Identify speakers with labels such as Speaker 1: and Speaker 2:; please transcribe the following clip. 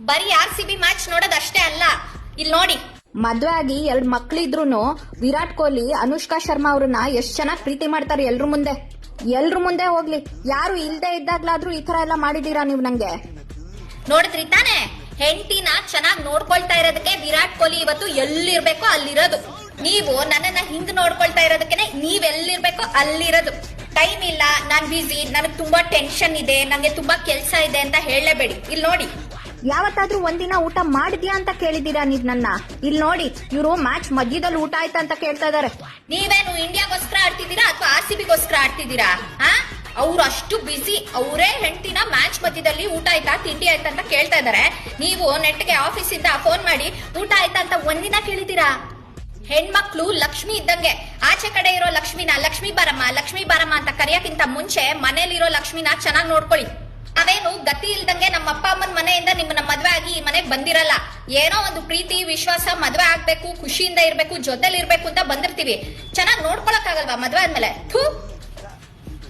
Speaker 1: ಬರೀ RCB match ನೋಡೋದಷ್ಟೇ ಅಲ್ಲ, ಇಲ್ಲಿ ನೋಡಿ.
Speaker 2: ಮದ್ವೆ ಆಗಿ 2 ಮಕ್ಳಿದ್ರುನು ವಿರಾಟ್ ಕೊಹ್ಲಿ ಅನುಷ್ಕಾ ಶರ್ಮಾ ಅವ್ರನ್ನ ಎಷ್ಟ್ ಚೆನ್ನಾಗಿ ಪ್ರೀತಿ ಮಾಡ್ತಾರೆ ಎಲ್ರು ಮುಂದೆ ಹೋಗ್ಲಿ. ಯಾರು ಇಲ್ದೇ ಇದ್ದಾಗ್ಲಾದ್ರೂ ಈ ತರ ಎಲ್ಲ ಮಾಡಿದೀರಾ ನೀವು ನಂಗೆ?
Speaker 1: ನೋಡಿದ್ರಿ ತಾನೆ, ಹೆಂಡತಿನ ಚೆನ್ನಾಗಿ ನೋಡ್ಕೊಳ್ತಾ ಇರೋದಕ್ಕೆ ವಿರಾಟ್ ಕೊಹ್ಲಿ ಇವತ್ತು ಎಲ್ಲಿರ್ಬೇಕೋ ಅಲ್ಲಿರೋದು. ನೀವು ನನ್ನನ್ನ ಹಿಂಗ್ ನೋಡ್ಕೊಳ್ತಾ ಇರೋದಕ್ಕೆ ನೀವೆಲ್ಲಿರ್ಬೇಕೋ ಅಲ್ಲಿರೋದು. ಟೈಮ್ ಇಲ್ಲ, ನಾನ್ ಬಿಸಿ, ನನಗ್ ತುಂಬಾ ಟೆನ್ಷನ್ ಇದೆ, ನಂಗೆ ತುಂಬಾ ಕೆಲ್ಸ ಇದೆ ಅಂತ ಹೇಳಲೇಬೇಡಿ. ಇಲ್ಲಿ ನೋಡಿ,
Speaker 2: ಯಾವತ್ತಾದ್ರೂ ಒಂದಿನ ಊಟ ಮಾಡಿದ್ಯಾ ಅಂತ ಕೇಳಿದೀರಾ ನೀವ್ ನನ್ನ? ಇಲ್ಲಿ ನೋಡಿ, ಇವರು ಮ್ಯಾಚ್ ಮಧ್ಯದಲ್ಲಿ ಊಟ ಆಯ್ತಾ ಅಂತ ಕೇಳ್ತಾ ಇದಾರೆ.
Speaker 1: ನೀವೇನು ಇಂಡಿಯಾಗೋಸ್ಕರ ಆಡ್ತಿದ್ದೀರಾ ಅಥವಾ RCBಗೋಸ್ಕರ ಆಡ್ತಿದ್ದೀರಾ? ಅವ್ರು ಅಷ್ಟು ಬಿಸಿ, ಅವರೇ ಹೆಂಡತಿನ ಮ್ಯಾಚ್ ಮಧ್ಯದಲ್ಲಿ ಊಟ ಆಯ್ತಾ ತಿಂಡಿ ಆಯ್ತಾ ಅಂತ ಕೇಳ್ತಾ ಇದಾರೆ. ನೀವು ನೆಟ್ಗೆ ಆಫೀಸ್ ಇಂದ ಫೋನ್ ಮಾಡಿ ಊಟ ಆಯ್ತಾ ಅಂತ ಒಂದಿನ ಕೇಳಿದೀರಾ? ಹೆಣ್ಮಕ್ಳು ಲಕ್ಷ್ಮಿ ಇದ್ದಂಗೆ. ಆಚೆ ಕಡೆ ಇರೋ ಲಕ್ಷ್ಮಿನ ಲಕ್ಷ್ಮೀ ಬಾರಮ್ಮ ಅಂತ ಕರೆಯಕ್ಕಿಂತ ಮುಂಚೆ ಮನೇಲಿರೋ ಲಕ್ಷ್ಮಿನ ಚೆನ್ನಾಗಿ ನೋಡ್ಕೊಳ್ಳಿ. ಅವೇನು ಗತಿ ಇಲ್ದಂಗೆ ನಮ್ಮ ಅಪ್ಪ ಅಮ್ಮನ ಮನೆಯಿಂದ ನಿಮ್ಮನ್ನ ಮದ್ವೆ ಆಗಿ ಈ ಮನೆಗೆ ಬಂದಿರಲ್ಲ. ಏನೋ ಒಂದು ಪ್ರೀತಿ ವಿಶ್ವಾಸ, ಮದ್ವೆ ಆಗ್ಬೇಕು, ಖುಷಿಯಿಂದ ಇರ್ಬೇಕು, ಜೊತೆಲಿ ಇರ್ಬೇಕು ಅಂತ ಬಂದಿರ್ತೀವಿ. ಚೆನ್ನಾಗಿ ನೋಡ್ಕೊಳಕ್ ಆಗಲ್ವಾ ಮದ್ವೆ ಆದ್ಮೇಲೆ?